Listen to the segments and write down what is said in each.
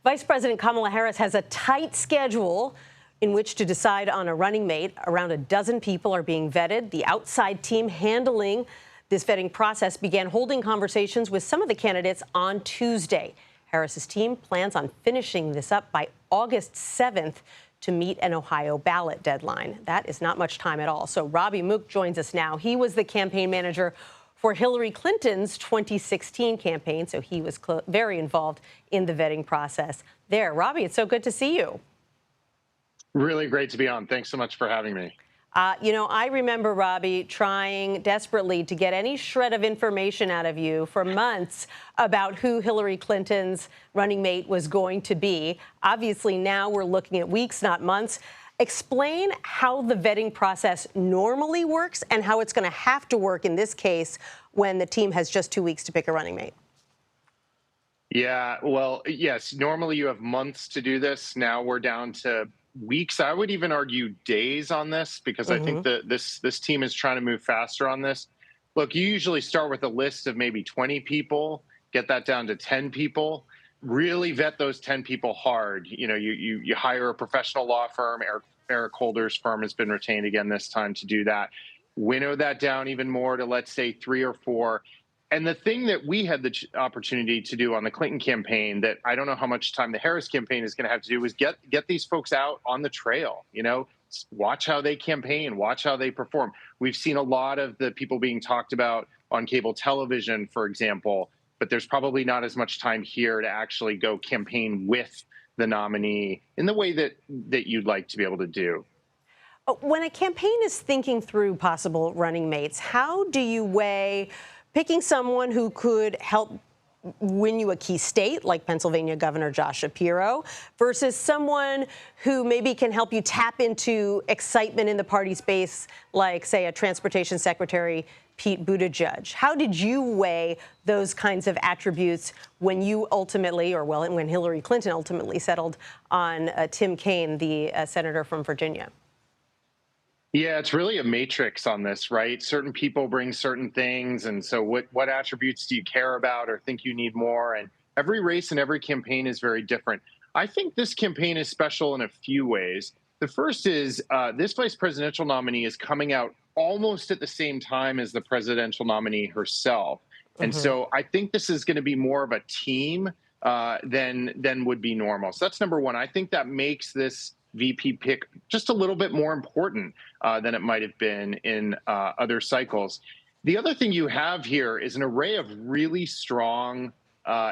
Vice President Kamala Harris has a tight schedule in which to decide on a running mate. Around a dozen people are being vetted. The outside team handling this vetting process began holding conversations with some of the candidates on Tuesday. Harris's team plans on finishing this up by August 7th to meet an Ohio ballot deadline. That is not much time at all. So Robby Mook joins us now. He was the campaign manager for Hillary Clinton's 2016 campaign, so he was very involved in the vetting process there. Robby, it's so good to see you. Really great to be on. Thanks so much for having me. I remember, Robby, trying desperately to get any shred of information out of you for months about who Hillary Clinton's running mate was going to be. Obviously, now we're looking at weeks, not months. Explain how the vetting process normally works and how it's going to have to work in this case when the team has just 2 weeks to pick a running mate. Yeah, well, yes, normally you have months to do this. Now we're down to weeks. I would even argue days on this because I think that this team is trying to move faster on this. Look, you usually start with a list of maybe 20 people, get that down to 10 people, really vet those 10 people hard. You hire a professional law firm. Eric Holder's firm has been retained again this time to do that. Winnow that down even more to, let's say, 3 or 4. And the thing that we had the opportunity to do on the Clinton campaign that I don't know how much time the Harris campaign is going to have to do is get these folks out on the trail, watch how they campaign, watch how they perform. We've seen a lot of the people being talked about on cable television, for example, but there's probably not as much time here to actually go campaign with the nominee in the way that you'd like to be able to do. When a campaign is thinking through possible running mates, how do you weigh picking someone who could help win you a key state, like Pennsylvania Governor Josh Shapiro, versus someone who maybe can help you tap into excitement in the party's base, like, say, a transportation secretary, Pete Buttigieg? How did you weigh those kinds of attributes when you ultimately, when Hillary Clinton ultimately settled on Tim Kaine, the senator from Virginia? Yeah, it's really a matrix on this, right? Certain people bring certain things. And so what attributes do you care about or think you need more? And every race and every campaign is very different. I think this campaign is special in a few ways. The first is this vice presidential nominee is coming out almost at the same time as the presidential nominee herself. And so I think this is going to be more of a team than would be normal. So that's number one. I think that makes this VP pick just a little bit more important than it might have been in other cycles. The other thing you have here is an array of really strong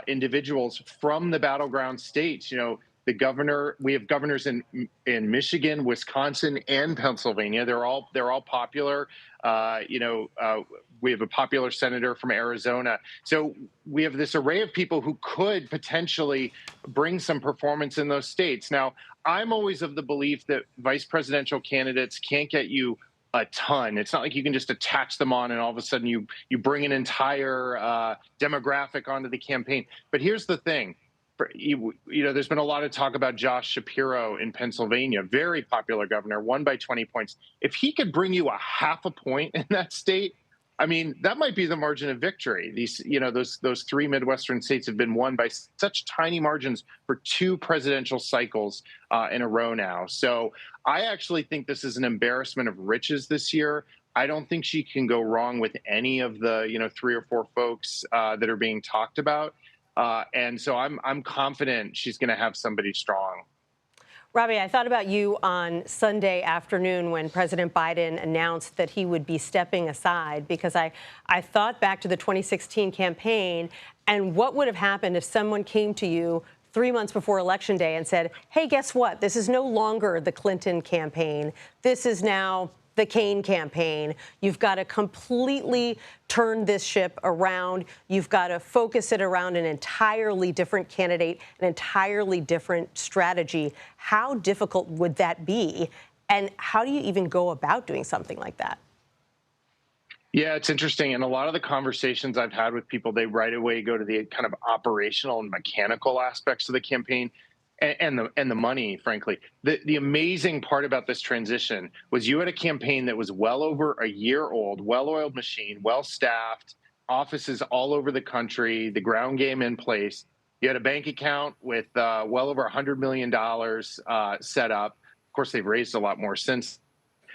individuals from the battleground states. We have governors in Michigan, Wisconsin, and Pennsylvania. They're all popular. We have a popular senator from Arizona. So we have this array of people who could potentially bring some performance in those states. Now, I'm always of the belief that vice presidential candidates can't get you a ton. It's not like you can just attach them on and all of a sudden you bring an entire demographic onto the campaign. But here's the thing. There's been a lot of talk about Josh Shapiro in Pennsylvania, very popular governor, won by 20 points. If he could bring you a half a point in that state, I mean, that might be the margin of victory. Those 3 Midwestern states have been won by such tiny margins for 2 presidential cycles in a row now. So I actually think this is an embarrassment of riches this year. I don't think she can go wrong with any of the 3 or 4 folks that are being talked about. And so I'm confident she's going to have somebody strong. Robby, I thought about you on Sunday afternoon when President Biden announced that he would be stepping aside, because I thought back to the 2016 campaign and what would have happened if someone came to you 3 months before Election Day and said, hey, guess what? This is no longer the Clinton campaign. This is now the Kaine campaign. You've got to completely turn this ship around. You've got to focus it around an entirely different candidate, an entirely different strategy. How difficult would that be? And how do you even go about doing something like that? Yeah, it's interesting. And a lot of the conversations I've had with people, they right away go to the kind of operational and mechanical aspects of the campaign. And the money, frankly. The amazing part about this transition was you had a campaign that was well over a year old, well-oiled machine, well-staffed, offices all over the country, the ground game in place. You had a bank account with well over $100 million set up. Of course, they've raised a lot more since.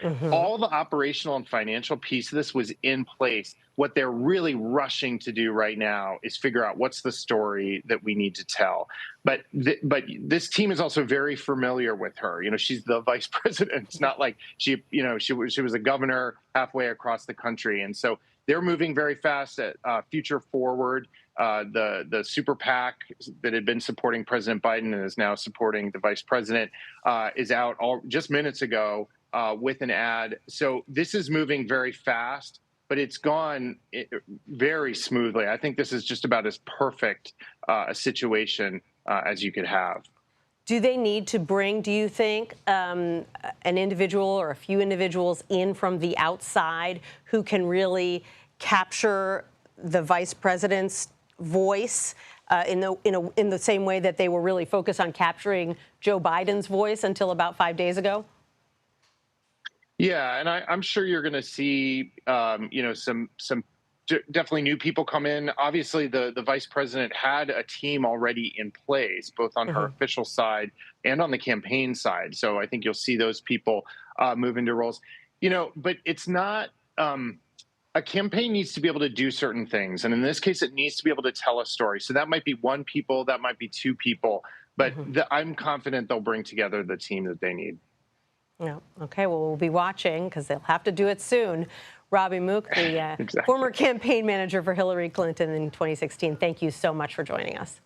Hmm. All the operational and financial piece of this was in place. What they're really rushing to do right now is figure out what's the story that we need to tell. But this team is also very familiar with her. She's the vice president. It's not like she was a governor halfway across the country, and so they're moving very fast at Future Forward. The super PAC that had been supporting President Biden and is now supporting the vice president is out just minutes ago with an ad. So this is moving very fast, but it's gone very smoothly. I think this is just about as perfect a situation as you could have. Do they need to bring, do you think, an individual or a few individuals in from the outside who can really capture the vice president's voice in the same way that they were really focused on capturing Joe Biden's voice until about 5 days ago? Yeah, and I'm sure you're going to see, some definitely new people come in. Obviously, the vice president had a team already in place, both on her official side and on the campaign side. So I think you'll see those people move into roles. But it's not. A campaign needs to be able to do certain things, and in this case, it needs to be able to tell a story. So that might be one people, that might be two people, but I'm confident they'll bring together the team that they need. Yeah. Okay. Well, we'll be watching because they'll have to do it soon. Robby Mook, the Exactly. former campaign manager for Hillary Clinton in 2016. Thank you so much for joining us.